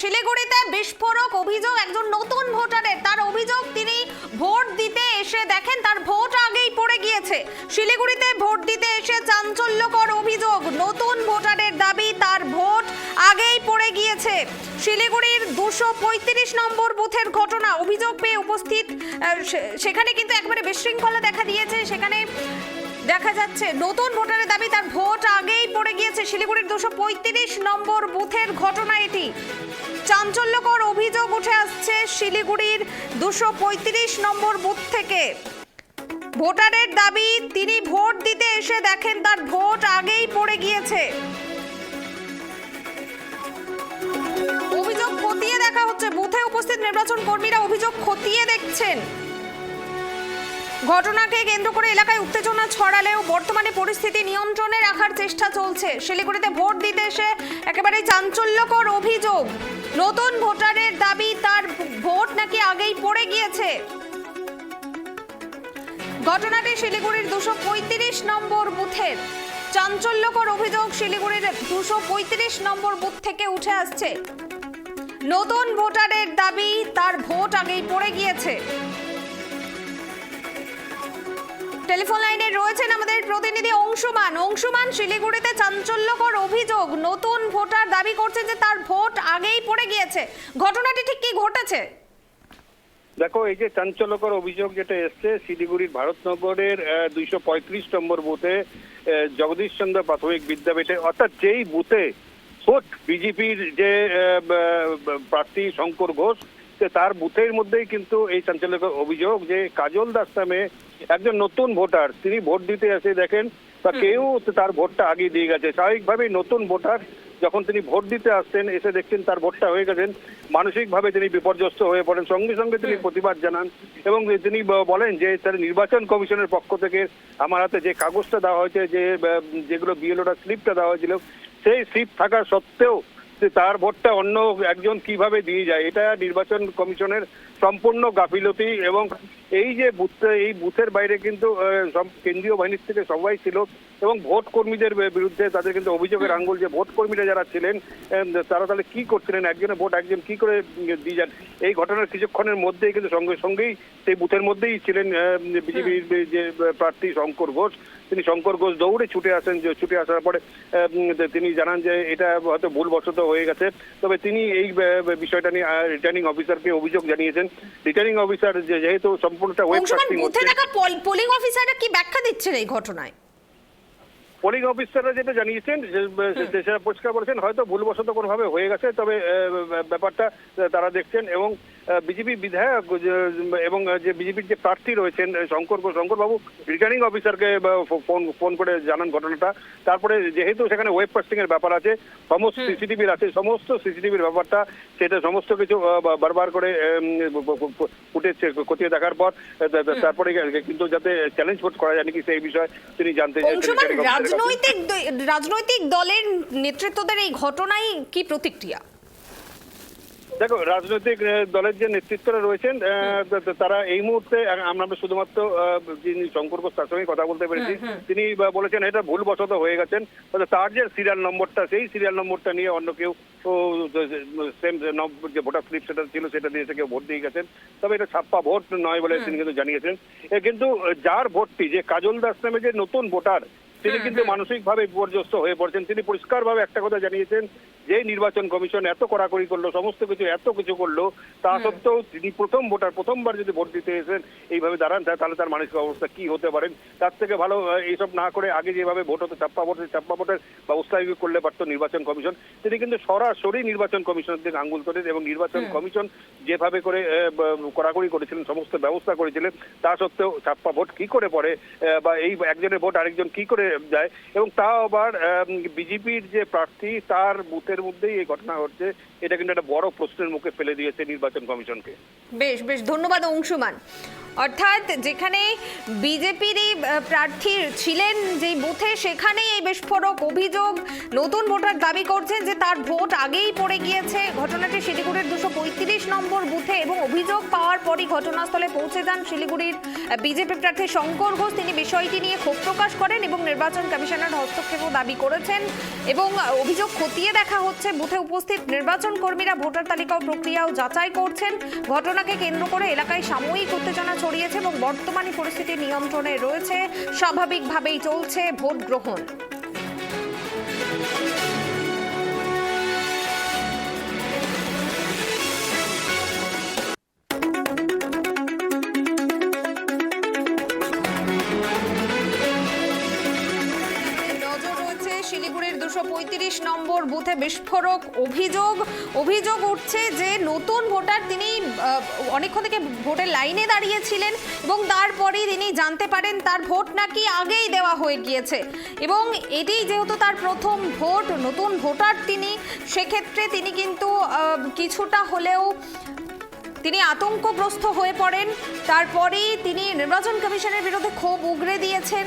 শিলিগুড়িতে বিস্ফোরক অভিযোগ একজন নতুন ভোটারের। তার অভিযোগ, তিনি ভোট দিতে এসে দেখেন তার ভোট আগেই পড়ে গিয়েছে। শিলিগুড়িতে ভোট দিতে এসে চাঞ্চল্যকর অভিযোগ, নতুন ভোটারের দাবি তার ভোট আগেই পড়ে গিয়েছে। শিলিগুড়ির 235 নম্বর বুথের ঘটনা। অভিযোগ পেয়ে উপস্থিত সেখানে কিন্তু একবারে বিশৃঙ্খলা দেখা দিয়েছে। সেখানে দেখা যাচ্ছে নতুন ভোটারের দাবি তার ভোট আগেই পড়ে গিয়েছে। শিলিগুড়ির 235 নম্বর বুথের ঘটনা এটি। চাঞ্চল্যকর অভিযোগ উঠে আসছে শিলিগুড়ির 235 নম্বর বুথ থেকে। ভোটারের দাবি, তিনি ভোট দিতে এসে দেখেন তার ভোট আগেই পড়ে গিয়েছে। অভিযোগ খতিয়ে দেখা হচ্ছে। বুথে উপস্থিত নির্বাচন কর্মীরা অভিযোগ খতিয়ে দেখছেন। ঘটনাকে কেন্দ্র করে এলাকায় উত্তেজনা ছড়ালেও বর্তমানে পরিস্থিতি নিয়ন্ত্রণে রাখার চেষ্টা চলছে। শিলিগুড়িতে ভোট দিতে এসে একেবারে চাঞ্চল্যকর অভিযোগ, নতুন ভোটারের দাবি তার ভোট নাকি আগেই পড়ে গিয়েছে। ঘটনাটি শিলিগুড়ির 235 নম্বর বুথের। চাঞ্চল্যকর অভিযোগ শিলিগুড়ির 235 নম্বর বুথ থেকে উঠে আসছে। নতুন ভোটারের দাবি তার ভোট আগেই পড়ে গিয়েছে। টেলিফোন লাইনে রয়েছেন আমাদের প্রতিনিধি অংশুমান। অংশুমান, শিলিগুড়িতে চাঞ্চল্যকর অভিযোগ, নতুন ভোটার দাবি করছেন যে তার ভোট আগেই পড়ে গিয়েছে। ঘটনাটি ঠিক কি ঘটেছে? দেখো, এই যে চাঞ্চল্যকর অভিযোগ যেটা এসছে শিলিগুড়ির ভারতনগরের 235 নম্বর বুথে জগদীশ চন্দ্র প্রাথমিক বিদ্যাপীঠে, অর্থাৎ যেই বুথে ভোট বিজেপির যে প্রার্থী শঙ্কর ঘোষ, তার বুথের মধ্যেই কিন্তু এই চাঞ্চল্যকর অভিযোগ যে কাজল দাস নামে একজন নতুন ভোটার, তিনি ভোট দিতে এসে দেখেন তা কেউ তার ভোটটা আগে দিয়ে গেছে। স্বাভাবিকভাবেই নতুন ভোটার যখন তিনি ভোট দিতে আসছেন, এসে দেখছেন তার ভোটটা হয়ে গেছেন, মানসিকভাবে তিনি বিপর্যস্ত হয়ে পড়েন। সঙ্গে সঙ্গে তিনি প্রতিবাদ জানান এবং তিনি বলেন যে তার নির্বাচন কমিশনের পক্ষ থেকে আমার হাতে যে কাগজটা দেওয়া হয়েছে, যেগুলো বিএলওটা স্লিপটা দেওয়া হয়েছিল, সেই স্লিপ থাকা সত্ত্বেও তার ভোটটা অন্য একজন কিভাবে দিয়ে যায়, এটা নির্বাচন কমিশনের সম্পূর্ণ গাফিলতি। এবং এই যে এই বুথের বাইরে কিন্তু কেন্দ্রীয় বাহিনীর থেকে সবাই ছিল এবং ভোট কর্মীদের বিরুদ্ধে তাদের কিন্তু অভিযোগের আঙ্গুল যে ভোট কর্মীরা যারা ছিলেন তারা তাহলে কি করছিলেন, একজনের ভোট একজন কি করে দিয়ে যান। এই ঘটনার কিছুক্ষণের মধ্যেই কিন্তু সঙ্গে সঙ্গেই সেই বুথের মধ্যেই ছিলেন বিজেপির যে প্রার্থী শঙ্কর ঘোষ। তিনি শঙ্কর ঘোষ দৌড়ে ছুটে আসার পরে তিনি জানান যে এটা হয়তো ভুলবশত হয়ে গেছে। তবে তিনি এই বিষয়টা নিয়ে রিটার্নিং অফিসারকে অভিযোগ জানিয়েছেন। রিটার্নিং অফিসার যেহেতু সম্পূর্ণটা ওয়েবকাস্টিং হচ্ছে, পোলিং অফিসাররা কি ব্যাখ্যা দিচ্ছেন এই ঘটনায়? পোলিং অফিসাররা যেটা জানিয়েছেন সেটা পরিষ্কার বলেছেন হয়তো ভুলবশত কোনোভাবে হয়ে গেছে, তবে ব্যাপারটা তারা দেখছেন। এবং বিজেপি বিধায়ক এবং যে বিজেপির যে প্রার্থী রয়েছেন শঙ্করবাবু রিটার্নিং অফিসারকে ফোন করে জানান ঘটনাটা। তারপরে যেহেতু সেখানে ওয়েব কাস্টিং এর ব্যাপার আছে, সমস্ত সিসিটিভির আছে, সমস্ত সিসিটিভির ব্যাপারটা সেটা সমস্ত কিছু বারবার করে ফুটেজ খতিয়ে দেখার পর তারপরে কিন্তু যাতে চ্যালেঞ্জ ভোট করা যায় নাকি সেই বিষয়ে তিনি জানতে চাইছেন। রাজনৈতিক দলের নেতৃত্বদের এই ঘটনায় কি প্রতিক্রিয়া? দেখো, রাজনৈতিক দলের যে নেতৃত্বরা রয়েছেন তারা এই মুহূর্তে, আমরা শুধুমাত্র যিনি শঙ্কর ঘোষ তার সঙ্গে কথা বলতে পেরেছি, তিনি বলেছেন এটা ভুলবশত হয়ে গেছেন। তার যে সিরিয়াল নম্বরটা, সেই সিরিয়াল নম্বরটা নিয়ে অন্য কেউ সেম যে ভোটার স্লিপ সেটা ছিল সেটা দিয়ে কেউ ভোট দিয়ে গেছেন। তবে এটা ছাপ্পা ভোট নয় বলে তিনি কিন্তু জানিয়েছেন। কিন্তু যার ভোটটি, যে কাজল দাস নামে যে নতুন ভোটার, তিনি কিন্তু মানসিকভাবে বিপর্যস্ত হয়ে পড়ছেন। তিনি পরিষ্কারভাবে একটা কথা জানিয়েছেন যে নির্বাচন কমিশন এত কড়াকড়ি করলো, সমস্ত কিছু এত কিছু করলো, তা সত্ত্বেও তিনি প্রথম ভোটার, প্রথমবার যদি ভোট দিতে এসেছেন এইভাবে দাঁড়ান, তাহলে তার মানসিক অবস্থা কি হতে পারেন। তার থেকে ভালো এইসব না করে আগে যেভাবে ভোট হতো ছাপ্পা ভোটের ব্যবস্থা করলে পারতো নির্বাচন কমিশন। তিনি কিন্তু সরাসরি নির্বাচন কমিশনের দিকে আঙ্গুল তোলেন এবং নির্বাচন কমিশন যেভাবে করে কড়াকড়ি করেছিলেন, সমস্ত ব্যবস্থা করেছিলেন, তা সত্ত্বেও ছাপ্পা ভোট কি করে পড়ে বা এই একজনের ভোট আরেকজন কি করে যায়, এবং তাও আবার বিজেপির যে প্রার্থী তার বুথের মধ্যেই এই ঘটনা হচ্ছে, এটা কিন্তু একটা বড় প্রশ্নের মুখে ফেলে দিয়েছে নির্বাচন কমিশনকে। বেশ ধন্যবাদ অংশুমান। অর্থাৎ যেখানে বিজেপিরই প্রার্থী ছিলেন যেই বুথে, সেখানেই এই বিস্ফোরক অভিযোগ, নতুন ভোটার দাবি করছেন যে তার ভোট আগেই পড়ে গিয়েছে। ঘটনাটি শিলিগুড়ির 235 নম্বর বুথে এবং অভিযোগ পাওয়ার পরই ঘটনাস্থলে পৌঁছে যান শিলিগুড়ির বিজেপি প্রার্থী শঙ্কর ঘোষ। তিনি বিষয়টি নিয়ে ক্ষোভ প্রকাশ করেন এবং নির্বাচন কমিশনের হস্তক্ষেপও দাবি করেছেন এবং অভিযোগ খতিয়ে দেখা হচ্ছে। বুথে উপস্থিত নির্বাচন নির্বাচন কর্মীরা ভোটার তালিকা ও প্রক্রিয়াও যাচাই করছেন। ঘটনাকে কেন্দ্র করে এলাকায় সাময়িক উত্তেজনা ছড়িয়েছে এবং বর্তমানে পরিস্থিতি নিয়ন্ত্রণে রয়েছে। স্বাভাবিকভাবেই চলছে ভোট গ্রহণ। নজর রয়েছে শিলিগুড়ির 235 নম্বর বুথে বিস্ফোরক অভিযোগ উঠছে যে নতুন ভোটার তিনি অনেকক্ষণ থেকে ভোটের লাইনে দাঁড়িয়েছিলেন এবং তারপরেই তিনি জানতে পারেন তার ভোট নাকি আগেই দেওয়া হয়ে গিয়েছে এবং এটি যেহেতু তার প্রথম ভোট, নতুন ভোটার তিনি, সেক্ষেত্রে তিনি কিন্তু কিছুটা হলেও তিনি আতঙ্কগ্রস্ত হয়ে পড়েন। তারপরেই তিনি নির্বাচন কমিশনের বিরুদ্ধে ক্ষোভ উগরে দিয়েছেন।